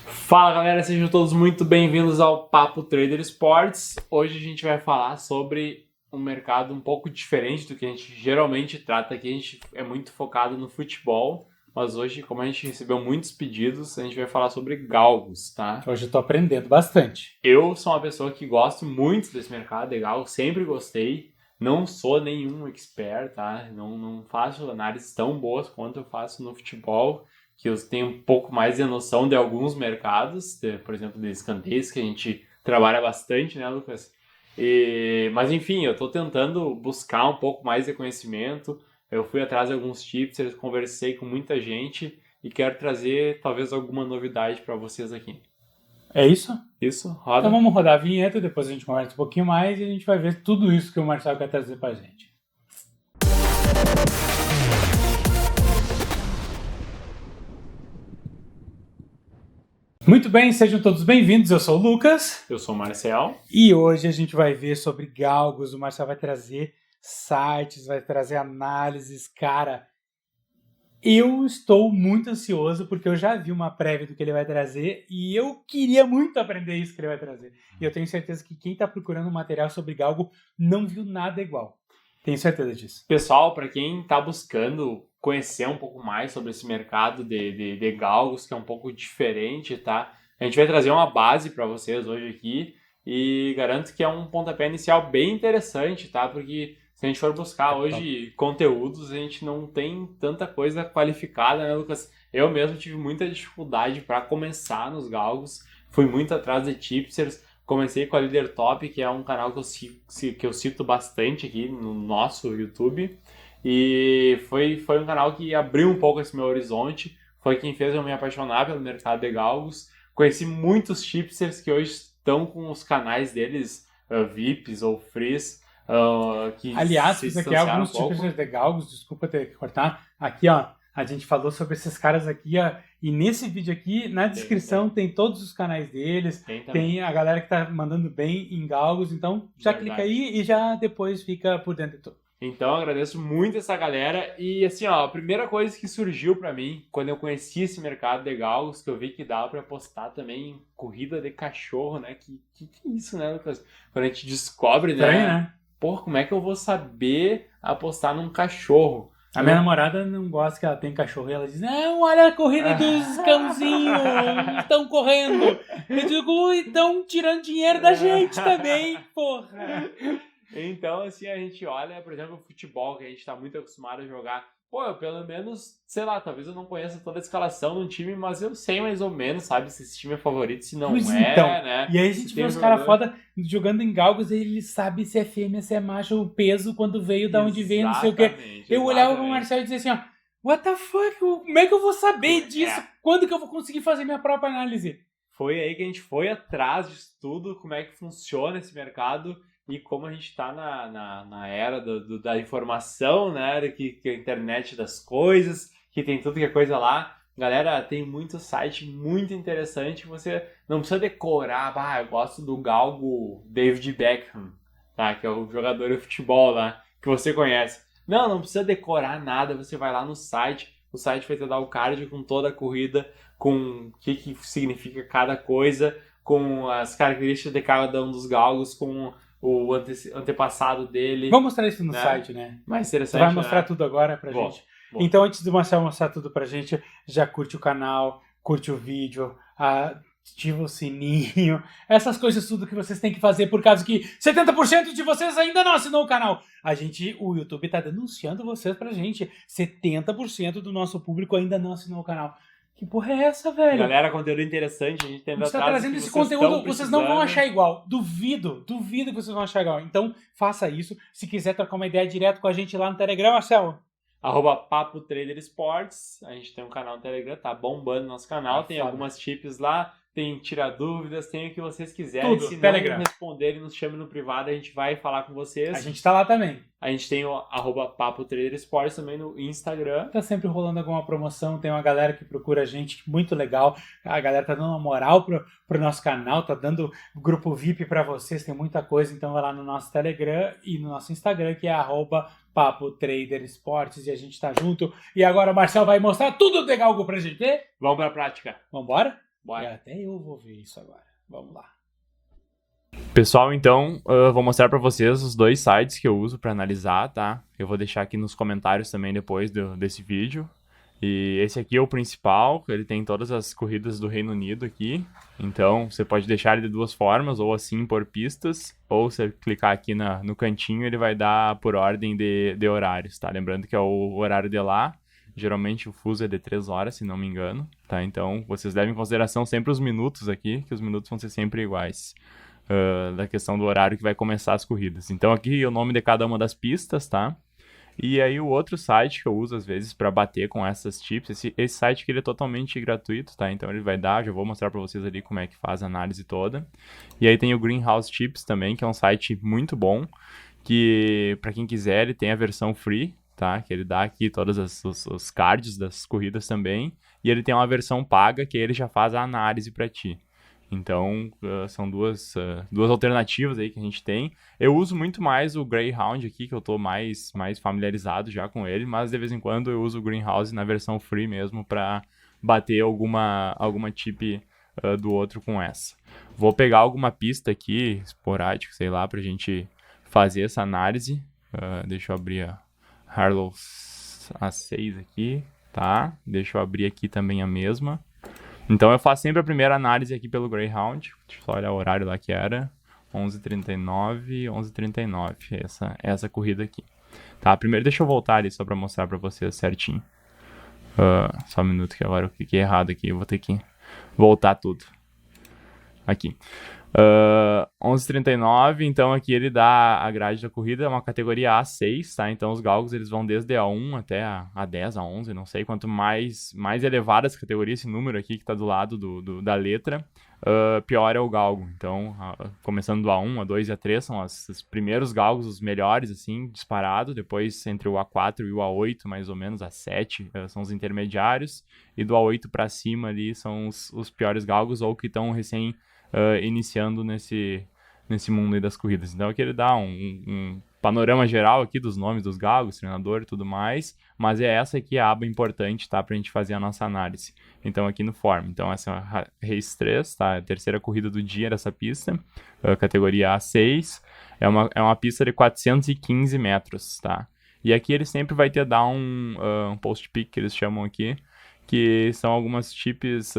Fala galera, sejam todos muito bem-vindos ao Papo Trader Sports. Hoje a gente vai falar sobre um mercado um pouco diferente do que a gente geralmente trata aqui. A gente é muito focado no futebol, mas hoje, como a gente recebeu muitos pedidos, a gente vai falar sobre galgos, tá? Hoje eu tô aprendendo bastante. Eu sou uma pessoa que gosto muito desse mercado de galgos, sempre gostei. Não sou nenhum expert, tá? Não faço análises tão boas quanto eu faço no futebol, que eu tenho um pouco mais de noção de alguns mercados, por exemplo, de escanteios, que a gente trabalha bastante, né, Lucas? Mas enfim, eu estou tentando buscar um pouco mais de conhecimento. Eu fui atrás de alguns tips, conversei com muita gente e quero trazer talvez alguma novidade para vocês aqui. É isso? Isso, roda. Então vamos rodar a vinheta, depois a gente conversa um pouquinho mais e a gente vai ver tudo isso que o Marcelo quer trazer pra gente. Muito bem, sejam todos bem-vindos. Eu sou o Lucas. Eu sou o Marcel. E hoje a gente vai ver sobre galgos. O Marcelo vai trazer sites, vai trazer análises. Cara, eu estou muito ansioso porque eu já vi uma prévia do que ele vai trazer e eu queria muito aprender isso que ele vai trazer. E eu tenho certeza que quem está procurando um material sobre galgo não viu nada igual. Tenho certeza disso. Pessoal, para quem está buscando conhecer um pouco mais sobre esse mercado de galgos, que é um pouco diferente, tá? A gente vai trazer uma base para vocês hoje aqui e garanto que é um pontapé inicial bem interessante, tá? Porque se a gente for buscar hoje conteúdos, a gente não tem tanta coisa qualificada, né, Lucas? Eu mesmo tive muita dificuldade para começar nos galgos, fui muito atrás de tipsters. Comecei com a Leader Top, que é um canal que eu cito bastante aqui no nosso YouTube. E foi um canal que abriu um pouco esse meu horizonte. Foi quem fez eu me apaixonar pelo mercado de galgos. Conheci muitos tipsters que hoje estão com os canais deles, VIPs ou Frees. Aliás, fiz aqui alguns tipsters de galgos, desculpa ter que cortar. Aqui, ó, a gente falou sobre esses caras aqui, ó, e nesse vídeo aqui, na descrição, tem todos os canais deles, tem a galera que tá mandando bem em galgos, então já clica aí e já depois fica por dentro de tudo. Então, agradeço muito essa galera e assim, ó, a primeira coisa que surgiu pra mim, quando eu conheci esse mercado de galgos, que eu vi que dava pra apostar também corrida de cachorro, né, que é isso, né, Lucas? Quando a gente descobre, né? Pô, como é que eu vou saber apostar num cachorro? A minha namorada não gosta que ela tem cachorro e ela diz, não, olha a corrida dos cãozinhos, estão correndo. Eu digo, estão tirando dinheiro da gente também, porra. Então, assim, a gente olha, por exemplo, o futebol, que a gente tá muito acostumado a jogar. Pô, eu pelo menos, sei lá, talvez eu não conheça toda a escalação do time, mas eu sei mais ou menos, sabe, se esse time é favorito, se não né? E aí a gente vê os caras foda jogando em galgos e ele sabe se é fêmea, se é macho, o peso, quando veio, da onde veio, não sei o quê. Eu olhava pro Marcelo e dizia assim, ó, what the fuck, como é que eu vou saber disso? Quando que eu vou conseguir fazer minha própria análise? Foi aí que a gente foi atrás de tudo, como é que funciona esse mercado. E como a gente está na era da informação, né? Que a internet das coisas, que tem tudo que é coisa lá. Galera, tem muito site muito interessante. Você não precisa decorar. Eu gosto do galgo David Beckham, tá? Que é o jogador de futebol lá, que você conhece. Não precisa decorar nada. Você vai lá no site. O site vai te dar o card com toda a corrida, com o que significa cada coisa, com as características de cada um dos galgos, com o antepassado dele. Vamos mostrar isso no site, né? Mais interessante. Você vai mostrar tudo agora pra gente. Bom. Então, antes do Marcelo mostrar tudo pra gente, já curte o canal, curte o vídeo, ativa o sininho, essas coisas tudo que vocês têm que fazer, por causa que 70% de vocês ainda não assinou o canal. O YouTube tá denunciando vocês pra gente. 70% do nosso público ainda não assinou o canal. Que porra é essa, velho? Galera, conteúdo interessante. A gente tá trazendo esse conteúdo, vocês não vão achar igual. Duvido que vocês vão achar igual. Então, faça isso. Se quiser trocar uma ideia direto com a gente lá no Telegram, Marcelo. @Papo Trader Sports. A gente tem um canal no Telegram, tá bombando nosso canal. Tem algumas tips lá. Tem tirar dúvidas, tem o que vocês quiserem. Tudo, se Telegram. não responderem, nos chame no privado, a gente vai falar com vocês. A gente tá lá também. A gente tem o @Papo Trader Sports também no Instagram. Tá sempre rolando alguma promoção, tem uma galera que procura a gente, muito legal. A galera tá dando uma moral pro nosso canal, tá dando grupo VIP pra vocês, tem muita coisa. Então vai lá no nosso Telegram e no nosso Instagram, que é @Papo Trader Esportes, e a gente tá junto. E agora o Marcel vai mostrar tudo de galgo pra gente. Vamos pra prática. Vambora? Bora. Até eu vou ver isso agora. Vamos lá. Pessoal, então, vou mostrar para vocês os 2 sites que eu uso para analisar, tá? Eu vou deixar aqui nos comentários também depois desse vídeo. E esse aqui é o principal, ele tem todas as corridas do Reino Unido aqui. Então, você pode deixar ele de 2 formas, ou assim por pistas, ou você clicar aqui no cantinho, ele vai dar por ordem de horários, tá? Lembrando que é o horário de lá. Geralmente o fuso é de 3 horas, se não me engano, tá? Então, vocês levem em consideração sempre os minutos aqui, que os minutos vão ser sempre iguais. Da questão do horário que vai começar as corridas. Então aqui o nome de cada uma das pistas, tá? E aí o outro site que eu uso às vezes para bater com essas tips, esse site que ele é totalmente gratuito, tá? Então ele vai dar, já vou mostrar para vocês ali como é que faz a análise toda. E aí tem o Greenhouse Tips também, que é um site muito bom, que para quem quiser ele tem a versão free, tá? Que ele dá aqui todos os cards das corridas também, e ele tem uma versão paga que ele já faz a análise para ti. Então, são duas alternativas aí que a gente tem. Eu uso muito mais o Greyhound aqui, que eu tô mais familiarizado já com ele, mas de vez em quando eu uso o Greenhouse na versão free mesmo para bater alguma tip do outro com essa. Vou pegar alguma pista aqui, esporádica, sei lá, pra gente fazer essa análise. Deixa eu abrir a Harlow A6 aqui, tá? Deixa eu abrir aqui também a mesma. Então eu faço sempre a primeira análise aqui pelo Greyhound. Deixa eu só olhar o horário lá que era. 11h39, 11h39. Essa corrida aqui. Tá, primeiro deixa eu voltar ali só pra mostrar pra vocês certinho. Só um minuto que agora eu cliquei errado aqui. Eu vou ter que voltar tudo. Aqui. 11h39, então aqui ele dá a grade da corrida, é uma categoria A6, tá? Então os galgos eles vão desde A1 até A10, A11, não sei. Quanto mais elevada essa categoria, esse número aqui que tá do lado da letra, pior é o galgo. Então, começando do A1, A2 e A3 são os primeiros galgos, os melhores, assim, disparado. Depois, entre o A4 e o A8, mais ou menos, A7, são os intermediários. E do A8 para cima ali são os piores galgos ou que estão recém iniciando nesse mundo aí das corridas. Então aqui ele dá um panorama geral aqui dos nomes dos galgos, treinador e tudo mais, mas é essa aqui a aba importante, tá, pra gente fazer a nossa análise. Então aqui no form, então essa é a Race 3, tá, a terceira corrida do dia dessa pista, categoria A6, é uma pista de 415 metros, tá. E aqui ele sempre vai ter dar um post pick, que eles chamam aqui, que são algumas tips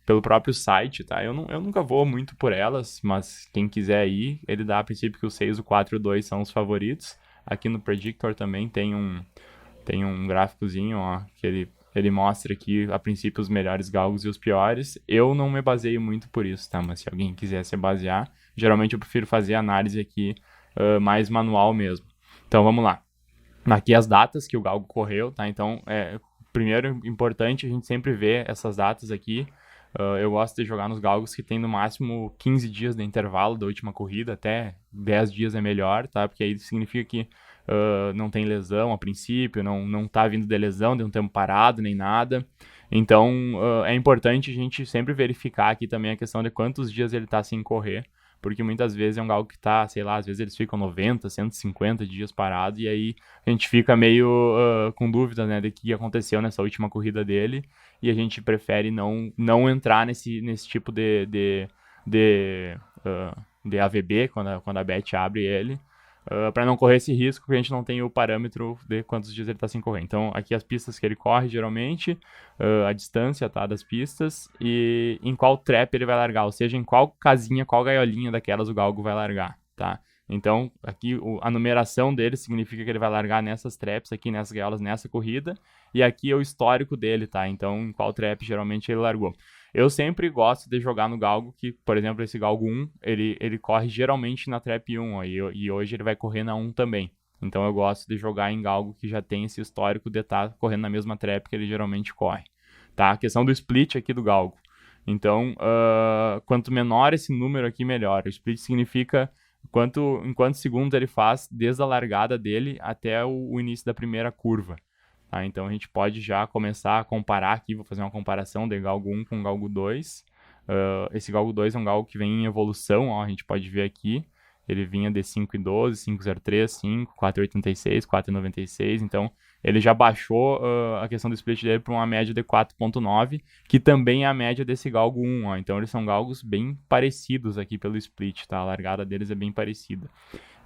pelo próprio site, tá? Eu nunca vou muito por elas, mas quem quiser ir, ele dá a princípio que o 6, o 4 e o 2 são os favoritos. Aqui no Predictor também tem um gráficozinho, ó, que ele mostra aqui, a princípio, os melhores galgos e os piores. Eu não me baseio muito por isso, tá? Mas se alguém quiser se basear, geralmente eu prefiro fazer a análise aqui mais manual mesmo. Então, vamos lá. Aqui as datas que o galgo correu, tá? Então, primeiro, importante a gente sempre ver essas datas aqui. Eu gosto de jogar nos galgos que tem no máximo 15 dias de intervalo da última corrida, até 10 dias é melhor, tá? Porque aí significa que não tem lesão a princípio, não tá vindo de lesão, de um tempo parado, nem nada. Então, é importante a gente sempre verificar aqui também a questão de quantos dias ele tá sem correr, porque muitas vezes é um galgo que tá, sei lá, às vezes eles ficam 90, 150 dias parados, e aí a gente fica meio com dúvida, né, de que aconteceu nessa última corrida dele, e a gente prefere não entrar nesse tipo de AVB, quando a bet abre ele, para não correr esse risco, que a gente não tem o parâmetro de quantos dias ele está sem correr. Então, aqui as pistas que ele corre, geralmente, a distância, tá, das pistas, e em qual trap ele vai largar, ou seja, em qual casinha, qual gaiolinha daquelas o galgo vai largar, tá? Então, aqui a numeração dele significa que ele vai largar nessas traps aqui, nessas gaiolas, nessa corrida, e aqui é o histórico dele, tá? Então, em qual trap geralmente ele largou. Eu sempre gosto de jogar no galgo que, por exemplo, esse galgo 1, ele corre geralmente na trap 1, ó, e hoje ele vai correr na 1 também. Então eu gosto de jogar em galgo que já tem esse histórico de estar correndo na mesma trap que ele geralmente corre. Tá? A questão do split aqui do galgo. Então, quanto menor esse número aqui, melhor. O split significa em quantos segundos ele faz desde a largada dele até o início da primeira curva. Tá? Então a gente pode já começar a comparar aqui, vou fazer uma comparação de galgo 1 com galgo 2. Esse galgo 2 é um galgo que vem em evolução, ó, a gente pode ver aqui. ele vinha de 5,12, 5,03, 5, 4,86, 4,96, então ele já baixou a questão do split dele para uma média de 4,9, que também é a média desse galgo 1, ó. Então eles são galgos bem parecidos aqui pelo split, tá? A largada deles é bem parecida.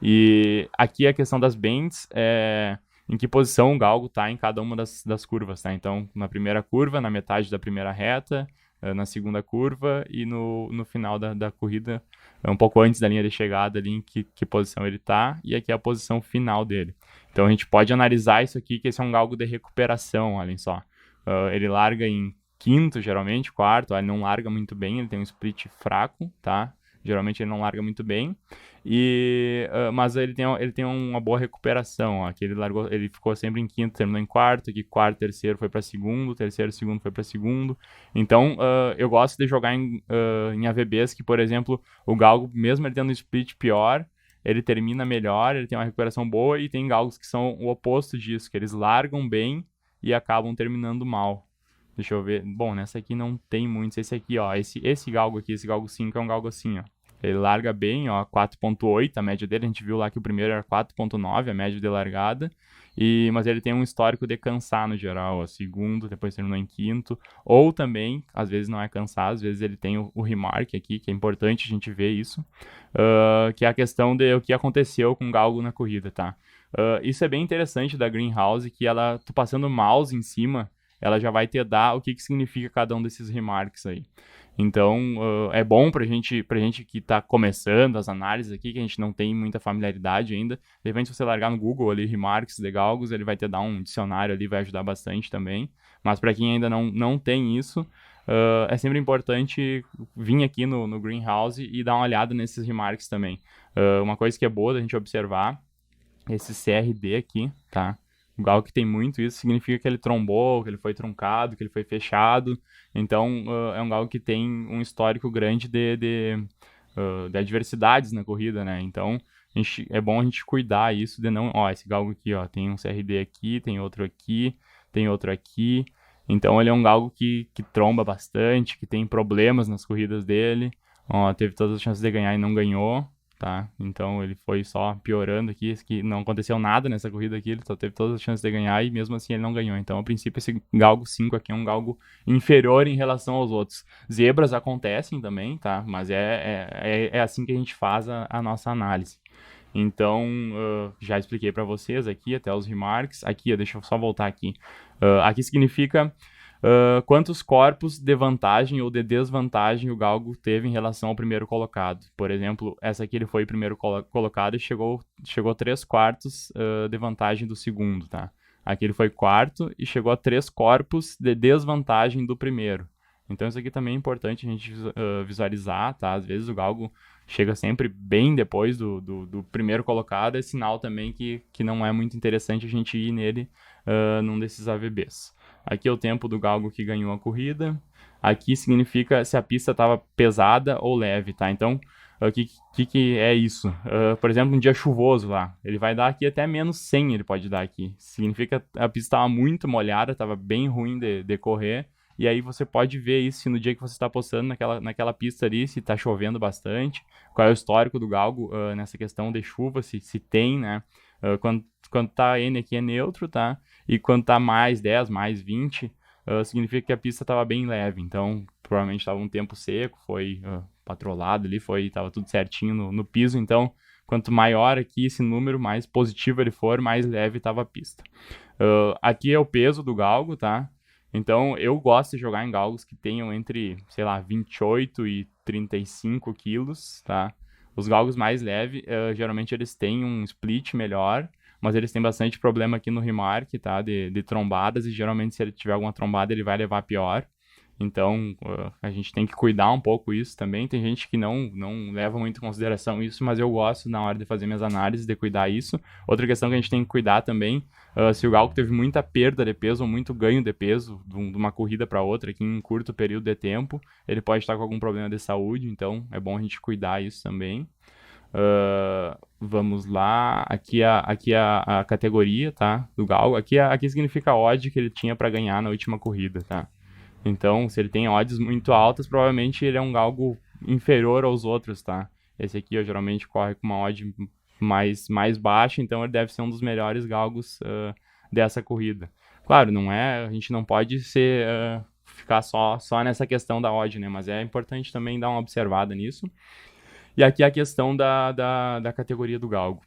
E aqui a questão das bends é em que posição o galgo está em cada uma das curvas, tá? Então, na primeira curva, na metade da primeira reta, na segunda curva e no final da corrida, um pouco antes da linha de chegada ali, em que posição ele está, e aqui é a posição final dele. Então a gente pode analisar isso aqui, que esse é um galgo de recuperação, olhem só. Ele larga em quinto, geralmente, quarto, ele não larga muito bem, ele tem um split fraco, tá? Geralmente ele não larga muito bem, mas ele tem uma boa recuperação, ó. Aqui ele ficou sempre em quinto, terminou em quarto, aqui quarto, terceiro foi para segundo, terceiro, segundo foi para segundo. Então eu gosto de jogar em AVBs que, por exemplo, o galgo, mesmo ele tendo um split pior, ele termina melhor, ele tem uma recuperação boa, e tem galgos que são o oposto disso, que eles largam bem e acabam terminando mal. Deixa eu ver. Bom, nessa aqui não tem muitos. Esse aqui, ó, esse galgo aqui, esse galgo 5 é um galgo assim, ó. Ele larga bem, ó, 4,8 a média dele. A gente viu lá que o primeiro era 4,9 a média de largada. Mas ele tem um histórico de cansar no geral, ó, segundo, depois terminou em quinto. Ou também, às vezes não é cansar, às vezes ele tem o remark aqui, que é importante a gente ver isso. Que é a questão de o que aconteceu com o galgo na corrida, tá? Isso é bem interessante da Greenhouse, que tu passando o mouse em cima, ela já vai te dar o que significa cada um desses remarks aí. Então, é bom pra gente que tá começando as análises aqui, que a gente não tem muita familiaridade ainda. De repente, se você largar no Google ali, remarks de galgos, ele vai te dar um dicionário ali, vai ajudar bastante também. Mas para quem ainda não tem isso, é sempre importante vir aqui no Greenhouse e dar uma olhada nesses remarks também. Uma coisa que é boa da gente observar, esse CRD aqui, tá? O galgo que tem muito isso significa que ele trombou, que ele foi truncado, que ele foi fechado. Então, é um galgo que tem um histórico grande de adversidades na corrida, né? Então, é bom a gente cuidar isso de não... Ó, esse galgo aqui, ó, tem um CRD aqui, tem outro aqui, tem outro aqui. Então, ele é um galgo que tromba bastante, que tem problemas nas corridas dele. Ó, teve todas as chances de ganhar e não ganhou. Tá? Então ele foi só piorando aqui, que não aconteceu nada nessa corrida aqui, ele só teve todas as chances de ganhar e mesmo assim ele não ganhou. Então, a princípio, esse galgo 5 aqui é um galgo inferior em relação aos outros. Zebras acontecem também, tá? Mas é assim que a gente faz a nossa análise. Então, já expliquei para vocês aqui até os remarks. Aqui, deixa eu só voltar aqui. Aqui significa quantos corpos de vantagem ou de desvantagem o galgo teve em relação ao primeiro colocado. Por exemplo, essa aqui ele foi primeiro colocado e chegou 3/4 de vantagem do segundo, tá? Aqui ele foi quarto e chegou a 3 corpos de desvantagem do primeiro. Então isso aqui também é importante a gente visualizar, tá? Às vezes o galgo chega sempre bem depois do primeiro colocado, é sinal também que não é muito interessante a gente ir nele num desses AVBs. Aqui é o tempo do galgo que ganhou a corrida. Aqui significa se a pista estava pesada ou leve, tá? Então, o que é isso? Por exemplo, um dia chuvoso lá, ele vai dar aqui até menos 100, ele pode dar aqui. Significa que a pista estava muito molhada, estava bem ruim de correr. E aí você pode ver isso no dia que você está postando naquela pista ali, se está chovendo bastante, qual é o histórico do galgo nessa questão de chuva, se tem, né? Quando tá N aqui é neutro, tá? E quando tá mais 10, mais 20, significa que a pista estava bem leve. Então, provavelmente estava um tempo seco, foi patrolado ali, estava tudo certinho no piso. Então, quanto maior aqui esse número, mais positivo ele for, mais leve estava a pista. Aqui é o peso do galgo, tá? Então, eu gosto de jogar em galgos que tenham entre, sei lá, 28 e 35 quilos, tá? Os galgos mais leves, geralmente eles têm um split melhor, mas eles têm bastante problema aqui no remark, tá? De trombadas, e geralmente se ele tiver alguma trombada ele vai levar pior. Então, a gente tem que cuidar um pouco isso também. Tem gente que não leva muito em consideração isso, mas eu gosto, na hora de fazer minhas análises, de cuidar isso. Outra questão que a gente tem que cuidar também, se o galgo teve muita perda de peso ou muito ganho de peso de uma corrida para outra, aqui em um curto período de tempo, ele pode estar com algum problema de saúde, então é bom a gente cuidar isso também. Vamos lá, aqui a categoria, tá, do galgo. Aqui significa a odd que ele tinha para ganhar na última corrida, tá? Então, se ele tem odds muito altas, provavelmente ele é um galgo inferior aos outros, tá? Esse aqui, ó, geralmente corre com uma odd mais baixa, então ele deve ser um dos melhores galgos dessa corrida. Claro, a gente não pode ficar só nessa questão da odd, né? Mas é importante também dar uma observada nisso. E aqui a questão da categoria do galgo.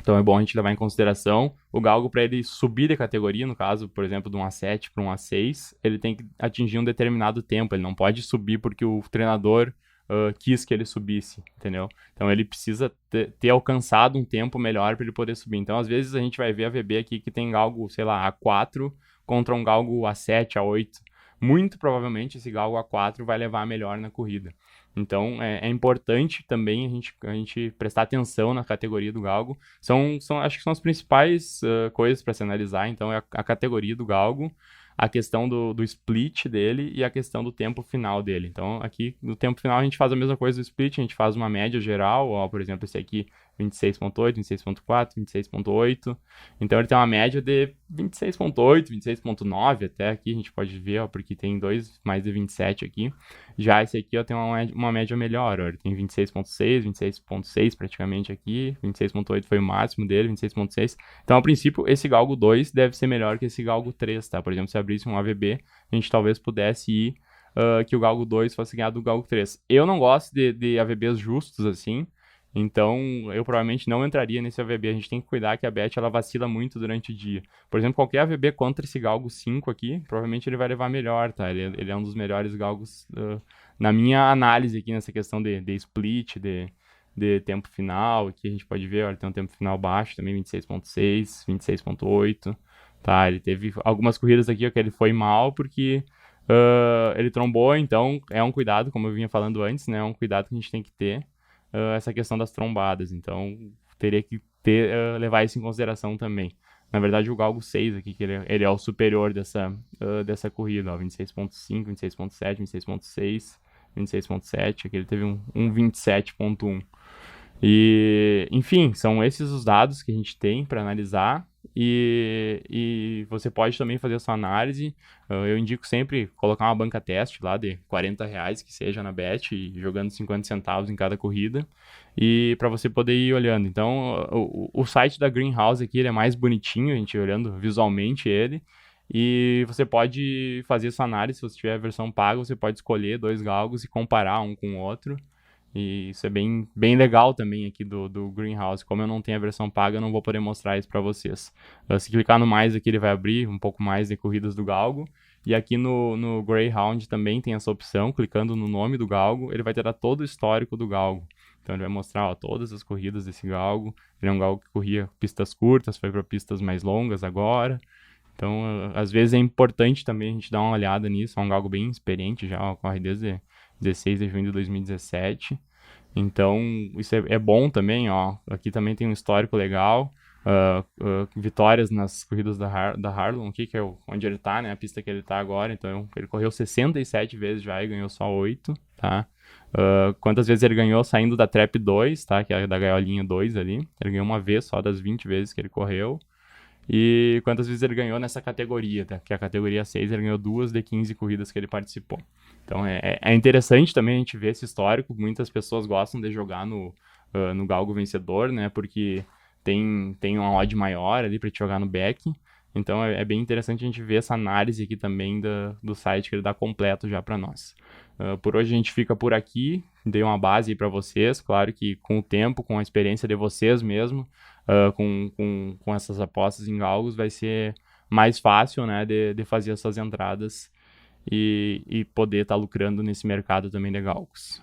Então é bom a gente levar em consideração o galgo, para ele subir de categoria, no caso, por exemplo, de um A7 para um A6, ele tem que atingir um determinado tempo, ele não pode subir porque o treinador quis que ele subisse, entendeu? Então ele precisa ter alcançado um tempo melhor para ele poder subir. Então às vezes a gente vai ver a VB aqui que tem galgo, sei lá, A4 contra um galgo A7, A8. Muito provavelmente esse galgo A4 vai levar melhor na corrida. Então é importante também a gente prestar atenção na categoria do galgo. Acho que são as principais coisas para se analisar. Então é a categoria do galgo, a questão do split dele e a questão do tempo final dele. Então aqui no tempo final a gente faz a mesma coisa do split, a gente faz uma média geral, ó, por exemplo, esse aqui 26.8, 26.4, 26.8. Então ele tem uma média de 26.8, 26.9 até aqui, a gente pode ver, ó, porque tem dois mais de 27 aqui. Já esse aqui, ó, tem uma média melhor, ó, ele tem 26.6, 26.6 praticamente aqui, 26.8 foi o máximo dele, 26.6. Então, a princípio, esse galgo 2 deve ser melhor que esse galgo 3, tá? Por exemplo, se abrisse um AVB, a gente talvez pudesse ir que o galgo 2 fosse ganhar do galgo 3. Eu não gosto de AVBs justos assim, então eu provavelmente não entraria nesse AVB. A gente tem que cuidar que a bet ela vacila muito durante o dia. Por exemplo, qualquer AVB contra esse galgo 5 aqui, provavelmente ele vai levar melhor, tá? Ele é um dos melhores galgos na minha análise aqui nessa questão de split, de tempo final. Aqui a gente pode ver, ó, ele tem um tempo final baixo também, 26.6, 26.8, tá? Ele teve algumas corridas aqui ó, que ele foi mal porque ele trombou, então é um cuidado, como eu vinha falando antes, né? É um cuidado que a gente tem que ter. Essa questão das trombadas, então teria que levar isso em consideração também. Na verdade, o galgo 6 aqui, que ele é o superior dessa corrida, ó, 26.5, 26.7, 26.6, 26.7, aqui ele teve um 27.1. E, enfim, são esses os dados que a gente tem para analisar e você pode também fazer a sua análise. Eu indico sempre colocar uma banca teste lá de R$40 que seja na bet e jogando 50 centavos em cada corrida e para você poder ir olhando. Então, o site da Greenhouse aqui ele é mais bonitinho, a gente olhando visualmente ele. E você pode fazer sua análise, se você tiver a versão paga, você pode escolher 2 galgos e comparar um com o outro. E isso é bem legal também aqui do Greenhouse. Como eu não tenho a versão paga, eu não vou poder mostrar isso para vocês. Se clicar no mais aqui, ele vai abrir um pouco mais de corridas do galgo. E aqui no Greyhound também tem essa opção. Clicando no nome do galgo, ele vai ter todo o histórico do galgo. Então ele vai mostrar ó, todas as corridas desse galgo. Ele é um galgo que corria pistas curtas, foi para pistas mais longas agora. Então, às vezes é importante também a gente dar uma olhada nisso. É um galgo bem experiente já, ó, corre desde 16 de junho de 2017. Então, isso é bom também, ó. Aqui também tem um histórico legal. Vitórias nas corridas da Harlon, aqui, que é onde ele tá, né? A pista que ele tá agora. Então, ele correu 67 vezes já e ganhou só 8, tá? Quantas vezes ele ganhou saindo da Trap 2, tá? Que é da gaiolinha 2 ali. Ele ganhou uma vez só das 20 vezes que ele correu. E quantas vezes ele ganhou nessa categoria, tá? Que é a categoria 6, ele ganhou 2 de 15 corridas que ele participou. Então é interessante também a gente ver esse histórico. Muitas pessoas gostam de jogar no galgo vencedor, né? Porque tem uma odd maior ali para te jogar no back. Então é bem interessante a gente ver essa análise aqui também do site que ele dá completo já para nós. Por hoje a gente fica por aqui. Dei uma base aí para vocês. Claro que com o tempo, com a experiência de vocês mesmo, com essas apostas em galgos, vai ser mais fácil, né, de fazer essas entradas e poder estar lucrando nesse mercado também de galgos.